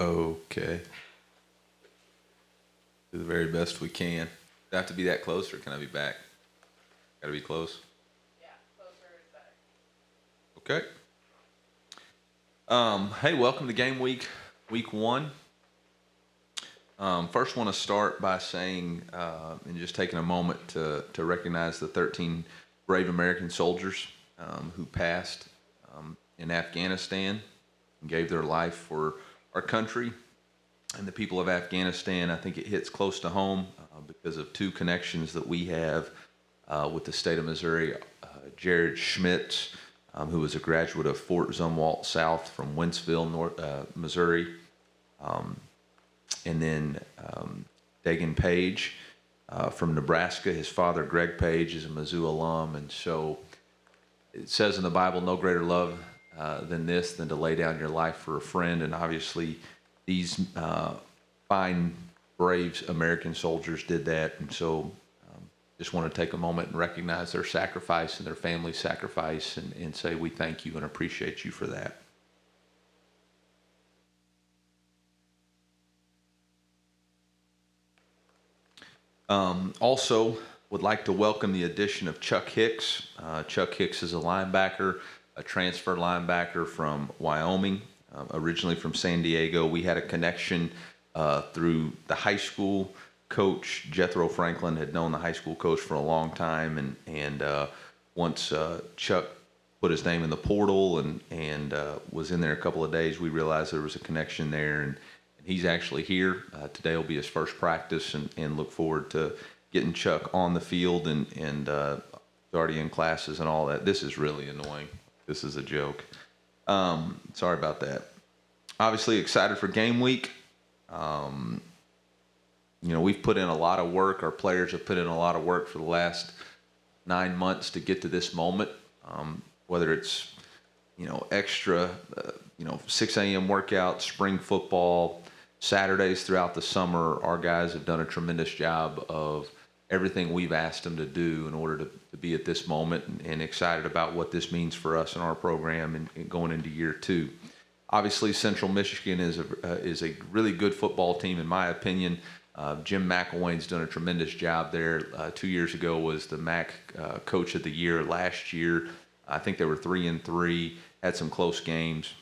Okay. Do the very best we can. Do I have to be that close, or can I be back? Gotta be close. Okay. Hey, welcome to game week one. First, want to start by saying and just taking a moment to recognize the 13 brave American soldiers who passed in Afghanistan and gave their life for our country and the people of Afghanistan. I think it hits close to home because of two connections that we have with the state of Missouri. Jared Schmitz, who was a graduate of Fort Zumwalt South from Wentzville, Missouri, and then Dagan Page from Nebraska. His father, Greg Page, is a Mizzou alum, and so it says in the Bible, no greater love than this, than to lay down your life for a friend. And obviously, these fine, brave American soldiers did that. And so just want to take a moment and recognize their sacrifice and their family's sacrifice and say we thank you and appreciate you for that. Also, would like to welcome the addition of Chuck Hicks. Chuck Hicks is a linebacker, a transfer linebacker from Wyoming, originally from San Diego. We had a connection through the high school coach. Jethro Franklin had known the high school coach for a long time, and once Chuck put his name in the portal and was in there a couple of days, we realized there was a connection there, and he's actually here. Today will be his first practice, and look forward to getting Chuck on the field and already in classes and all that. This is really annoying. This is a joke. Sorry about that. Obviously excited for game week. We've put in a lot of work. Our players have put in a lot of work for the last 9 months to get to this moment. Whether it's, extra, 6 a.m. workouts, spring football, Saturdays throughout the summer, our guys have done a tremendous job of everything we've asked them to do in order to be at this moment, and excited about what this means for us in our program and going into year two. Obviously, Central Michigan is a really good football team, in my opinion. Jim McElwain's done a tremendous job there. 2 years ago was the MAC Coach of the Year. Last year, I think they were 3-3, had some close games.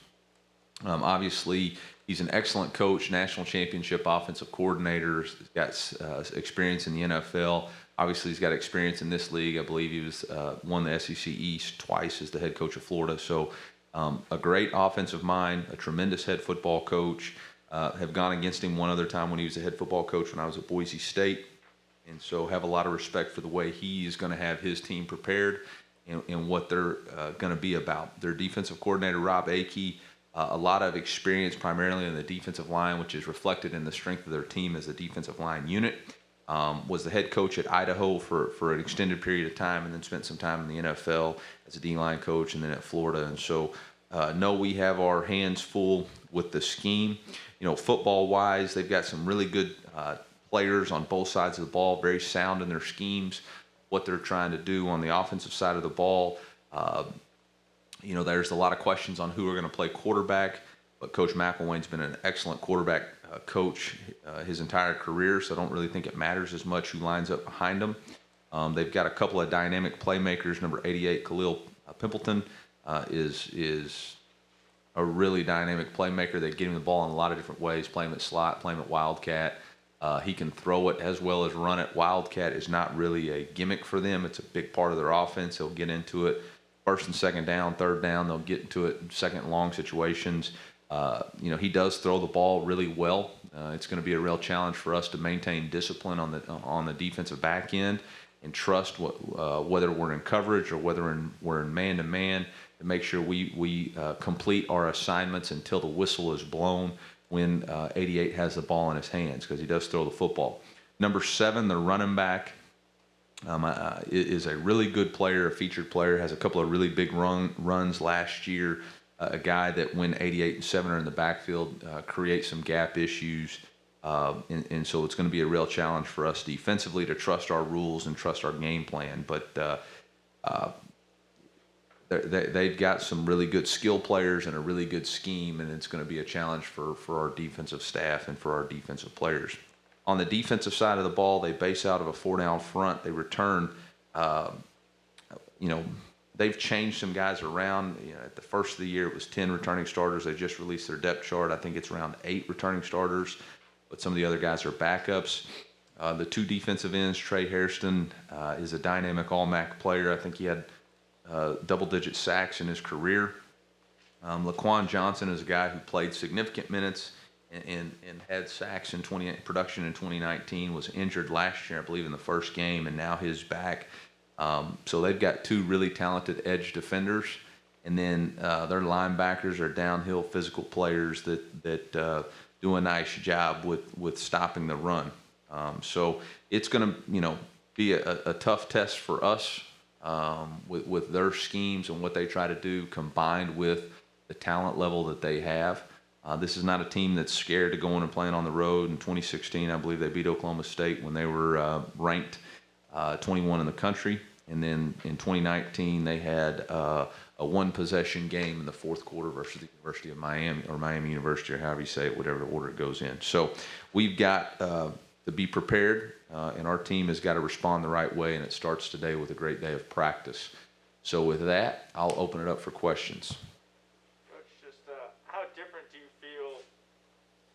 Obviously, he's an excellent coach, national championship offensive coordinator. He's got experience in the NFL. Obviously, he's got experience in this league. I believe he was won the SEC East twice as the head coach of Florida. So a great offensive mind, a tremendous head football coach. Have gone against him one other time when he was a head football coach when I was at Boise State. And so have a lot of respect for the way he is going to have his team prepared and what they're going to be about. Their defensive coordinator, Rob Akey, a lot of experience primarily in the defensive line, which is reflected in the strength of their team as a defensive line unit. Was the head coach at Idaho for an extended period of time, and then spent some time in the NFL as a D-line coach, and then at Florida. And so know we have our hands full with the scheme. Football-wise, they've got some really good players on both sides of the ball, very sound in their schemes, what they're trying to do on the offensive side of the ball. There's a lot of questions on who are going to play quarterback, but Coach McElwain's been an excellent quarterback coach his entire career, so I don't really think it matters as much who lines up behind him. They've got a couple of dynamic playmakers. Number 88, Khalil Pimpleton, is a really dynamic playmaker. They get him the ball in a lot of different ways, play him at slot, play him at wildcat. He can throw it as well as run it. Wildcat is not really a gimmick for them. It's a big part of their offense. They'll get into it. First and second down, third down, they'll get into it in second and long situations. He does throw the ball really well. It's going to be a real challenge for us to maintain discipline on the defensive back end and trust whether we're in coverage or whether we're in man-to-man, to make sure we complete our assignments until the whistle is blown when 88 has the ball in his hands, because he does throw the football. Number 7, the running back, is a really good player, a featured player, has a couple of really big runs last year, a guy that when 88 and 7 are in the backfield creates some gap issues, and so it's going to be a real challenge for us defensively to trust our rules and trust our game plan. But they've got some really good skill players and a really good scheme, and it's going to be a challenge for our defensive staff and for our defensive players. On the defensive side of the ball, they base out of a 4-down front. They return, they've changed some guys around. At the first of the year, it was 10 returning starters. They just released their depth chart. I think it's around 8 returning starters, but some of the other guys are backups. The 2 defensive ends, Trey Hairston is a dynamic all-MAC player. I think he had double-digit sacks in his career. Laquan Johnson is a guy who played significant minutes and had sacks in production in 2019, was injured last year, I believe, in the first game, and now he's back. So they've got 2 really talented edge defenders, and then their linebackers are downhill physical players that do a nice job with stopping the run. So it's going to be a tough test for us with their schemes and what they try to do, combined with the talent level that they have. This is not a team that's scared to go in and playing on the road. In 2016, I believe they beat Oklahoma State when they were ranked 21 in the country. And then in 2019, they had a 1-possession game in the fourth quarter versus the University of Miami, or Miami University, or however you say it, whatever order it goes in. So we've got to be prepared, and our team has got to respond the right way, and it starts today with a great day of practice. So with that, I'll open it up for questions. Coach, just how different do you feel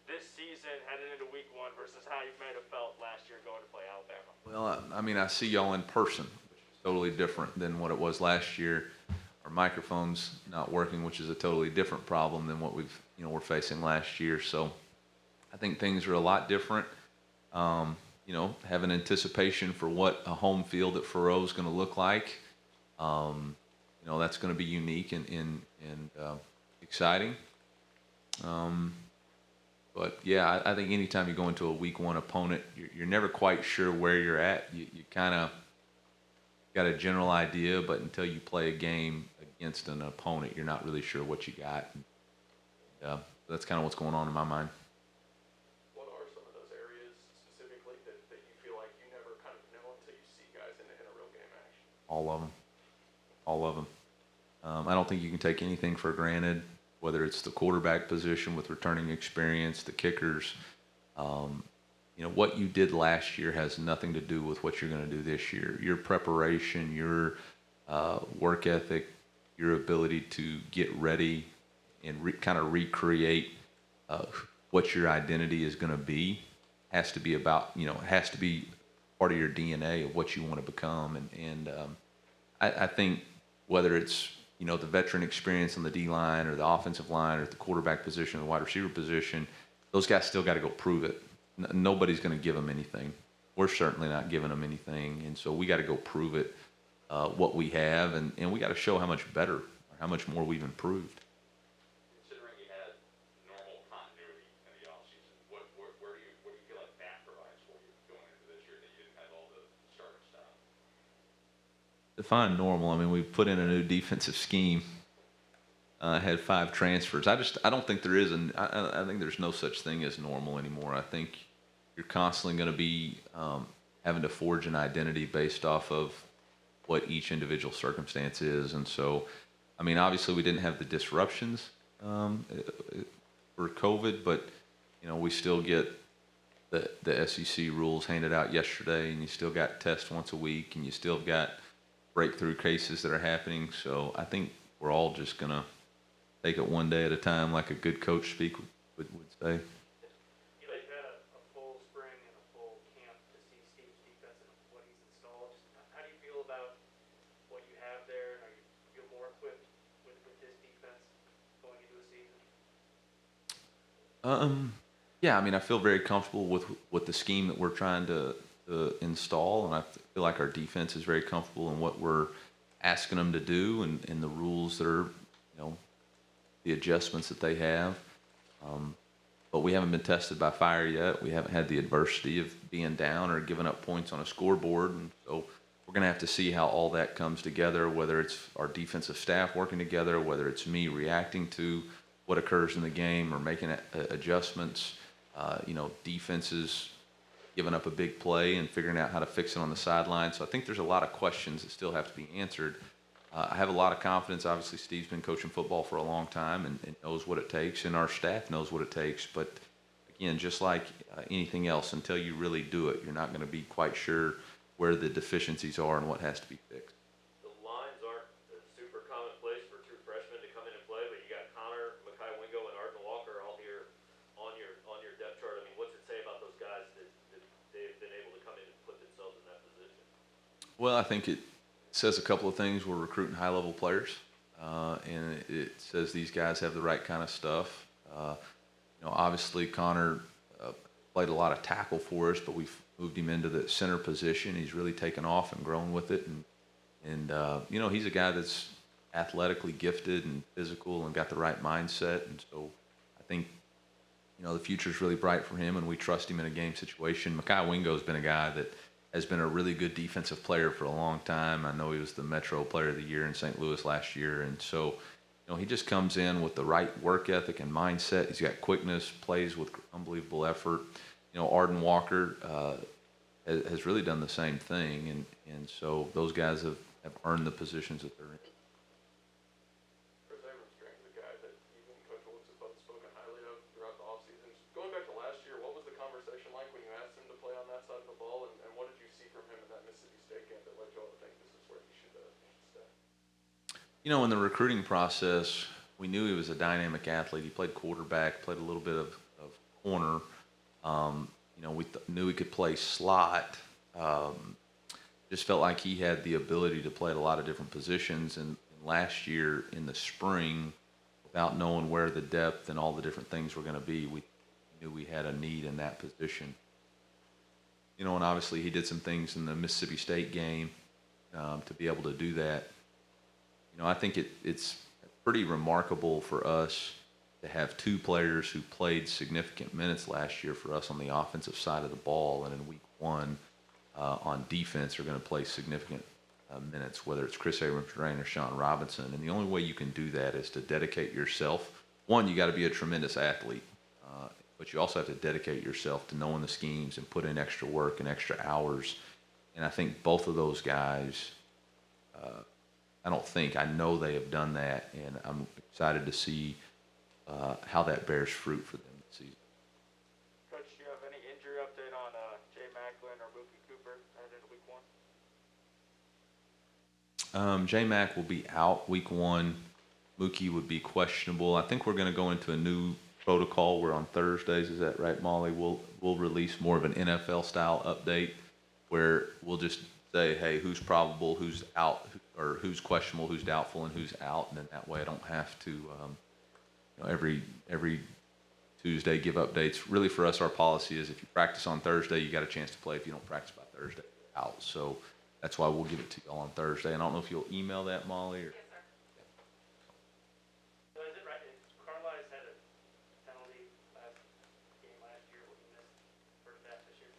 this season headed into week 1 versus how you might have felt last year going to play Alabama? Well, I mean, I see y'all in person, which is totally different than what it was last year. Our microphone's not working, which is a totally different problem than what we're facing last year. So I think things are a lot different. Have an anticipation for what a home field at Faroe is going to look like. That's going to be unique and exciting. But yeah, I think anytime you go into a week 1 opponent, you're never quite sure where you're at. You kind of got a general idea, but until you play a game against an opponent, you're not really sure what you got. That's kind of what's going on in my mind. What are some of those areas specifically that you feel like you never kind of know until you see guys in a real game action? All of them. I don't think you can take anything for granted, whether it's the quarterback position with returning experience, the kickers. What you did last year has nothing to do with what you're going to do this year. Your preparation, your work ethic, your ability to get ready and kind of recreate what your identity is going to be has to be has to be part of your DNA of what you want to become. And I think whether it's the veteran experience on the D line or the offensive line or the quarterback position or the wide receiver position, those guys still got to go prove it. Nobody's going to give them anything. We're certainly not giving them anything, and so we got to go prove it, what we have, and we got to show how much better or how much more we've improved. Considering you had normal continuity in the offseason, where do you feel like that provides for you going into this year that you didn't have all the starting stuff? Define normal. I mean, we put in a new defensive scheme. Had 5 transfers. I don't think there is I think there's no such thing as normal anymore. I think you're constantly going to be having to forge an identity based off of what each individual circumstance is. And so, I mean, obviously we didn't have the disruptions for COVID, but we still get the SEC rules handed out yesterday, and you still got tests once a week, and you still got breakthrough cases that are happening. So I think we're all just going to take it one day at a time, like a good coach speak would say. You've had a full spring and a full camp to see Steve's defense and what he's installed. How do you feel about what you have there? Are you feel more equipped with his defense going into the season? Yeah, I mean, I feel very comfortable with the scheme that we're trying to install, and I feel like our defense is very comfortable in what we're asking them to do and the rules that are, the adjustments that they have. But we haven't been tested by fire yet. We haven't had the adversity of being down or giving up points on a scoreboard. And so we're going to have to see how all that comes together, whether it's our defensive staff working together, whether it's me reacting to what occurs in the game or making adjustments, defenses giving up a big play and figuring out how to fix it on the sideline. So I think there's a lot of questions that still have to be answered. I have a lot of confidence. Obviously, Steve's been coaching football for a long time and knows what it takes, and our staff knows what it takes. But again, just like anything else, until you really do it, you're not going to be quite sure where the deficiencies are and what has to be fixed. The lines aren't a super commonplace for true freshmen to come in and play, but you got Connor, Mekhi Wingo, and Arden Walker all here on your depth chart. I mean, what's it say about those guys that they've been able to come in and put themselves in that position? Well, I think it says a couple of things. We're recruiting high-level players, and it says these guys have the right kind of stuff. Obviously Connor played a lot of tackle for us, but we've moved him into the center position. He's really taken off and grown with it, and he's a guy that's athletically gifted and physical and got the right mindset, and so I think the future's really bright for him, and we trust him in a game situation. Mekhi Wingo's been a guy that has been a really good defensive player for a long time. I know he was the Metro Player of the Year in St. Louis last year, and so he just comes in with the right work ethic and mindset. He's got quickness, plays with unbelievable effort. Arden Walker has really done the same thing, and so those guys have earned the positions that they're in. Chris Abrams is a guy that even Coach Williams has both spoken highly of throughout the offseason. Going back to last year, what was the conversation like when you asked him to play on that side of the ball, and what did you see from him in that Mississippi State game that led you all to think this is where he should stay? In the recruiting process, we knew he was a dynamic athlete. He played quarterback, played a little bit of corner. We knew he could play slot. Just felt like he had the ability to play at a lot of different positions. And last year in the spring, without knowing where the depth and all the different things were going to be, we knew we had a need in that position. And obviously he did some things in the Mississippi State game to be able to do that. I think it's pretty remarkable for us to have two players who played significant minutes last year for us on the offensive side of the ball, and in week one on defense are going to play significant minutes, whether it's Chris Abrams or Sean Robinson. And the only way you can do that is to dedicate yourself. One, you got to be a tremendous athlete, but you also have to dedicate yourself to knowing the schemes and put in extra work and extra hours. And I think both of those guys, I know they have done that, and I'm excited to see how that bears fruit for them this season. Coach, do you have any injury update on Jay Macklin or Mookie Cooper headed into week one? J Mac will be out week one. Mookie would be questionable. I think we're going to go into a new protocol where on Thursdays, is that right, Molly? We'll release more of an NFL style update where we'll just say, hey, who's probable, who's out, or who's questionable, who's doubtful, and who's out, and then that way I don't have to every Tuesday give updates. Really, for us, our policy is if you practice on Thursday, you got a chance to play. If you don't practice by Thursday, you're out. So that's why we'll give it to you all on Thursday. And I don't know if you'll email that, Molly, or. So is it right, Carlisle had a penalty last year when he missed first half this year?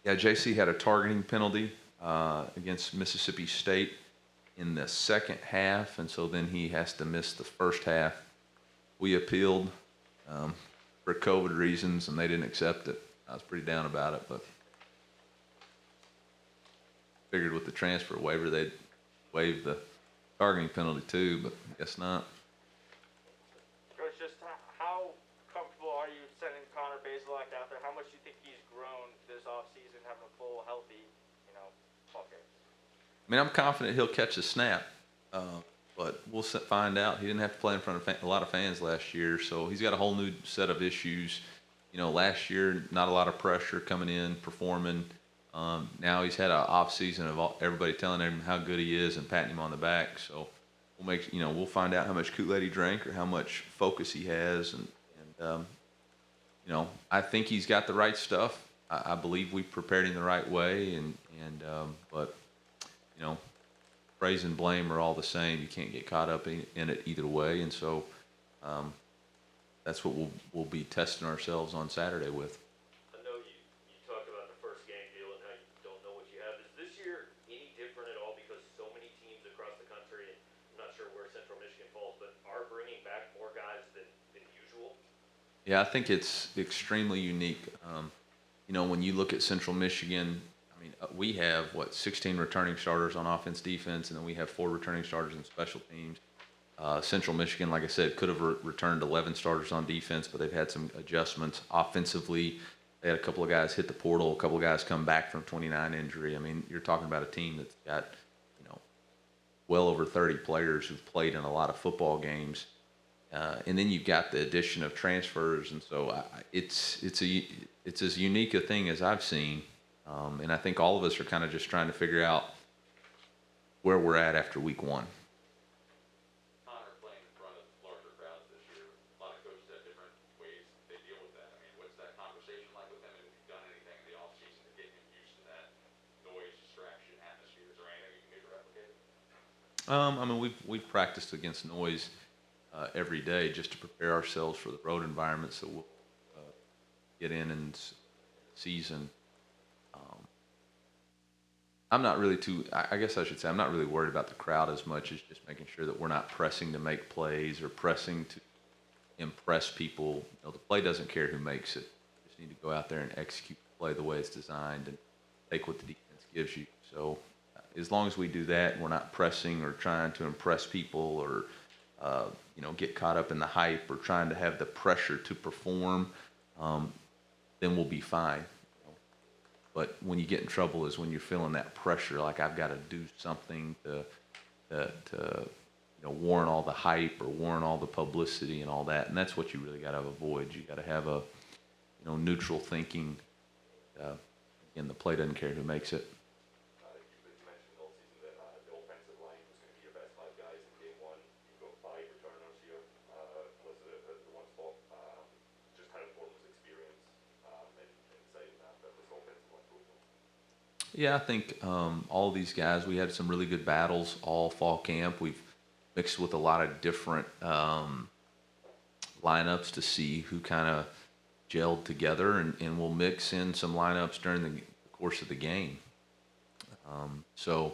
Yeah, JC had a targeting penalty against Mississippi State in the second half, and so then he has to miss the first half. We appealed for COVID reasons, and they didn't accept it. I was pretty down about it, but figured with the transfer waiver they'd waive the targeting penalty too, but I guess not. Coach, just how comfortable are you sending Connor Bazelak out there? How much do you think he's grown this offseason, having a full, healthy, ball game? I mean, I'm confident he'll catch a snap, but we'll find out. He didn't have to play in front of a lot of fans last year, so he's got a whole new set of issues. Last year, not a lot of pressure coming in, performing. Now he's had an off season of everybody telling him how good he is and patting him on the back. So we'll find out how much Kool-Aid he drank or how much focus he has, and I think he's got the right stuff. I believe we prepared him the right way, but praise and blame are all the same. You can't get caught up in it either way, and so that's what we'll be testing ourselves on Saturday with. I know you talked about the first game deal and how you don't know what you have. Is this year any different at all because so many teams across the country, and I'm not sure where Central Michigan falls, but are bringing back more guys than usual? Yeah, I think it's extremely unique. When you look at Central Michigan, I mean, We have, 16 returning starters on offense, defense, and then we have 4 returning starters in special teams. Central Michigan, like I said, could have returned 11 starters on defense, but they've had some adjustments offensively. They had a couple of guys hit the portal, a couple of guys come back from 29 injury. I mean, you're talking about a team that's got, well over 30 players who've played in a lot of football games. And then you've got the addition of transfers, and so it's as unique a thing as I've seen. And I think all of us are kind of just trying to figure out where we're at after week 1. Connor playing in front of larger crowds this year. A lot of coaches have different ways they deal with that. I mean, what's that conversation like with him? And have you done anything in the offseason to get him used to that noise, distraction, atmosphere? Is there anything you can do to replicate it? I mean, we've practiced against noise every day just to prepare ourselves for the road environments that we'll get in and season. I'm not really I guess I should say I'm not really worried about the crowd as much as just making sure that we're not pressing to make plays or pressing to impress people. The play doesn't care who makes it. You just need to go out there and execute the play the way it's designed and take what the defense gives you. So as long as we do that and we're not pressing or trying to impress people or get caught up in the hype or trying to have the pressure to perform, then we'll be fine. But when you get in trouble is when you're feeling that pressure, like I've got to do something to warrant all the hype or warrant all the publicity and all that. And that's what you really got to avoid. You got to have a neutral thinking. Again, the play doesn't care who makes it. You mentioned all season that the offensive line was going to be your best 5 guys in game 1. You've got 5 returners here. Listed at the one spot. Just how important was experience in deciding that this offensive line profile? Yeah, I think all of these guys, we had some really good battles all fall camp. We've mixed with a lot of different lineups to see who kind of gelled together, and we'll mix in some lineups during the course of the game. So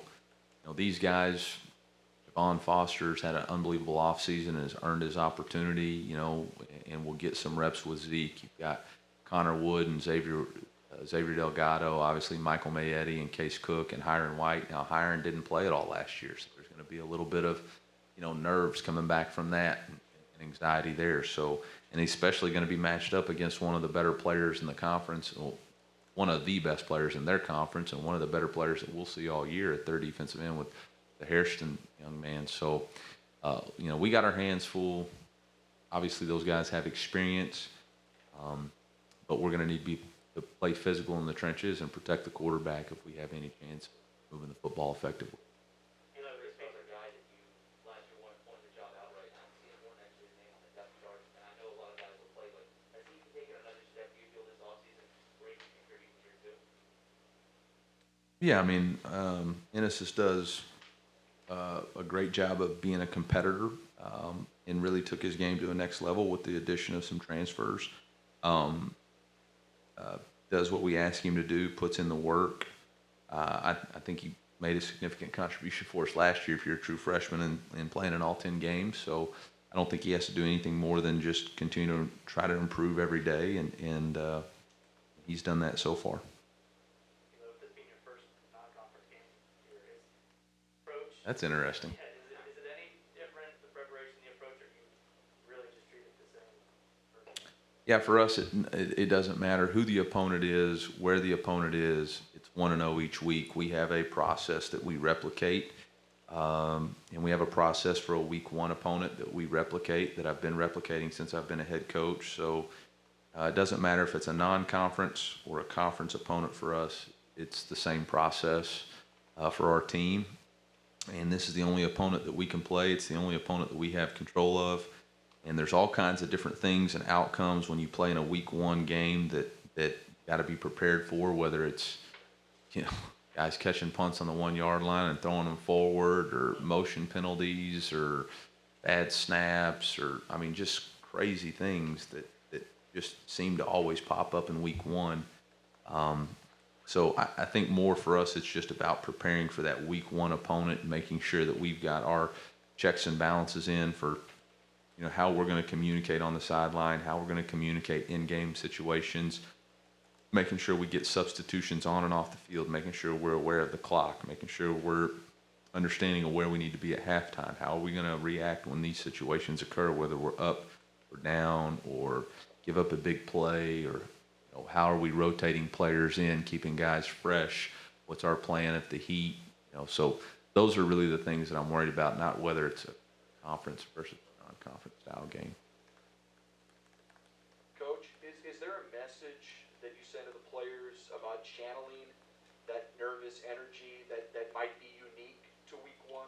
these guys, Javon Foster's had an unbelievable offseason and has earned his opportunity, and we'll get some reps with Zeke. You've got Connor Wood and Xavier Delgado, obviously Michael Mayetti and Case Cook and Hiron White. Now, Hiron didn't play at all last year, so there's going to be a little bit of, nerves coming back from that and anxiety there. So, and he's especially going to be matched up against one of the better players in the conference, one of the best players in their conference, and one of the better players that we'll see all year at their defensive end with the Hairston young man. So, we got our hands full. Obviously, those guys have experience, but we're going to need to play physical in the trenches and protect the quarterback if we have any chance of moving the football effectively. Yeah, I mean, Genesis does a great job of being a competitor and really took his game to the next level with the addition of some transfers. Does what we ask him to do, puts in the work. I think he made a significant contribution for us last year if you're a true freshman and playing in all 10 games. So I don't think he has to do anything more than just continue to try to improve every day, and he's done that so far. This being your first non-conference game here, is approach. That's interesting. Yeah, is it any different, the preparation, the approach, or you really just treat it the same? Yeah, for us, it doesn't matter who the opponent is, where the opponent is. It's 1-0 each week. We have a process that we replicate, and we have a process for a week 1 opponent that we replicate, that I've been replicating since I've been a head coach. So it doesn't matter if it's a non-conference or a conference opponent for us. It's the same process for our team. And this is the only opponent that we can play. It's the only opponent that we have control of. And there's all kinds of different things and outcomes when you play in a week 1 game that got to be prepared for, whether it's, guys catching punts on the 1-yard line and throwing them forward, or motion penalties, or bad snaps, or, just crazy things that just seem to always pop up in week 1. So I think more for us, it's just about preparing for that week 1 opponent and making sure that we've got our checks and balances in for, how we're going to communicate on the sideline, how we're going to communicate in-game situations, making sure we get substitutions on and off the field, making sure we're aware of the clock, making sure we're understanding of where we need to be at halftime. How are we going to react when these situations occur, whether we're up or down or give up a big play, or how are we rotating players in, keeping guys fresh? What's our plan at the heat? So those are really the things that I'm worried about, not whether it's a conference versus non-conference style game. Coach, is there a message that you send to the players about channeling that nervous energy that might be unique to week one?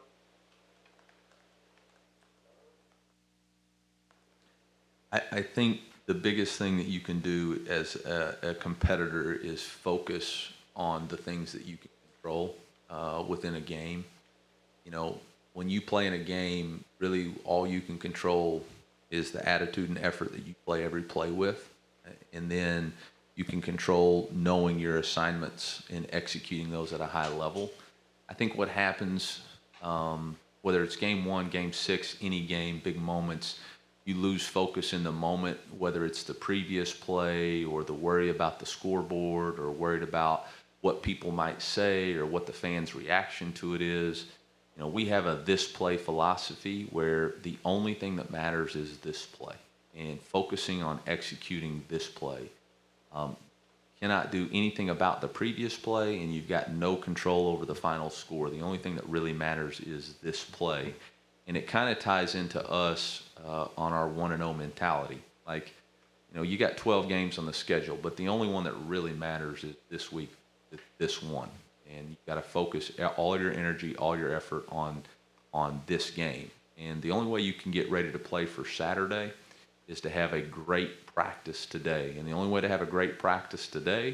I think the biggest thing that you can do as a competitor is focus on the things that you can control within a game. When you play in a game, really all you can control is the attitude and effort that you play every play with. And then you can control knowing your assignments and executing those at a high level. I think what happens, whether it's game 1, game 6, any game, big moments, you lose focus in the moment, whether it's the previous play or the worry about the scoreboard or worried about what people might say or what the fans' reaction to it is. We have a this play philosophy where the only thing that matters is this play, and focusing on executing this play. Cannot do anything about the previous play, and you've got no control over the final score. The only thing that really matters is this play. And it kind of ties into us on our 1-0 mentality. Like, you got 12 games on the schedule, but the only one that really matters is this week, this one. And you've got to focus all your energy, all your effort on this game. And the only way you can get ready to play for Saturday is to have a great practice today. And the only way to have a great practice today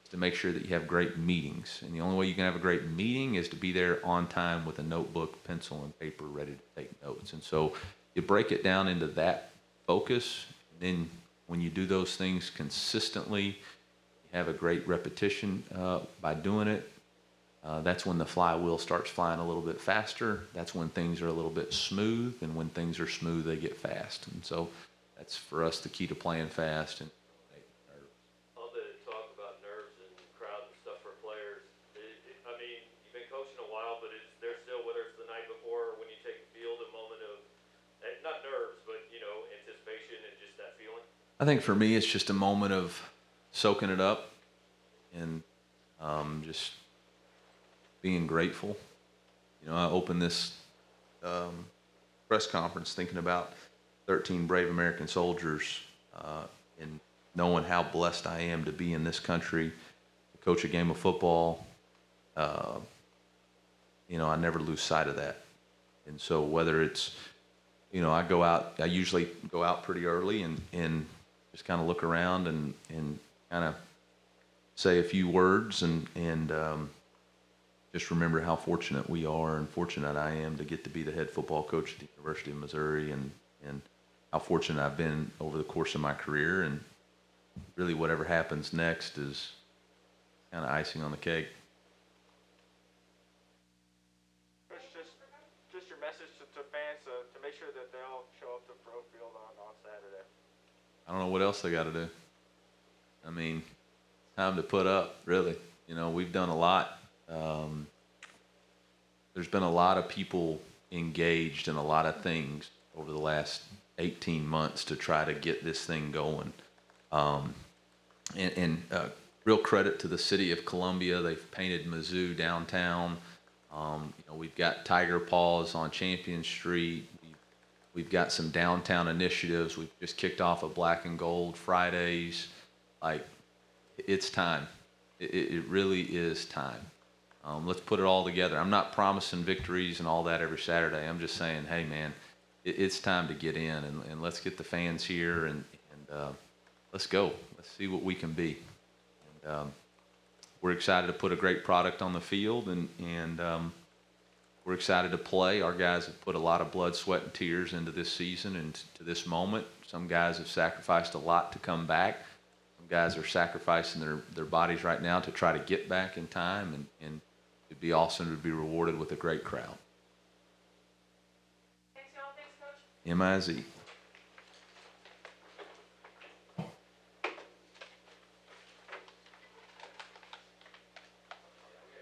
is to make sure that you have great meetings. And the only way you can have a great meeting is to be there on time with a notebook, pencil, and paper ready to take notes. And so you break it down into that focus. And then when you do those things consistently, you have a great repetition by doing it. That's when the flywheel starts flying a little bit faster. That's when things are a little bit smooth. And when things are smooth, they get fast. And so that's for us the key to playing fast. And All the talk about nerves and crowd and stuff for players. I mean, you've been coaching a while, but is there still, whether it's the night before or when you take the field, a moment of, not nerves, but, anticipation and just that feeling? I think for me, it's just a moment of soaking it up and just being grateful. I opened this press conference thinking about 13 brave American soldiers and knowing how blessed I am to be in this country, to coach a game of football. I never lose sight of that. And so whether it's, I usually go out pretty early and just kind of look around and kind of say a few words and just remember how fortunate we are and fortunate I am to get to be the head football coach at the University of Missouri, and how fortunate I've been over the course of my career. And really whatever happens next is kind of icing on the cake. Coach, just your message to fans to make sure that they all show up to Pro Field on Saturday. I don't know what else they got to do. I mean, time to put up, really. We've done a lot. There's been a lot of people engaged in a lot of things over the last 18 months to try to get this thing going. Real credit to the city of Columbia. They've painted Mizzou downtown. We've got tiger paws on Champion Street. We've got some downtown initiatives. We've just kicked off a Black and Gold Fridays. Like, it's time. It really is time. Let's put it all together. I'm not promising victories and all that every Saturday. I'm just saying, hey, man, it's time to get in, and let's get the fans here, and let's go. Let's see what we can be. And we're excited to put a great product on the field, and we're excited to play. Our guys have put a lot of blood, sweat, and tears into this season and to this moment. Some guys have sacrificed a lot to come back. Some guys are sacrificing their bodies right now to try to get back in time, and it'd be awesome to be rewarded with a great crowd. Thanks, y'all. Thanks, Coach. MIZ.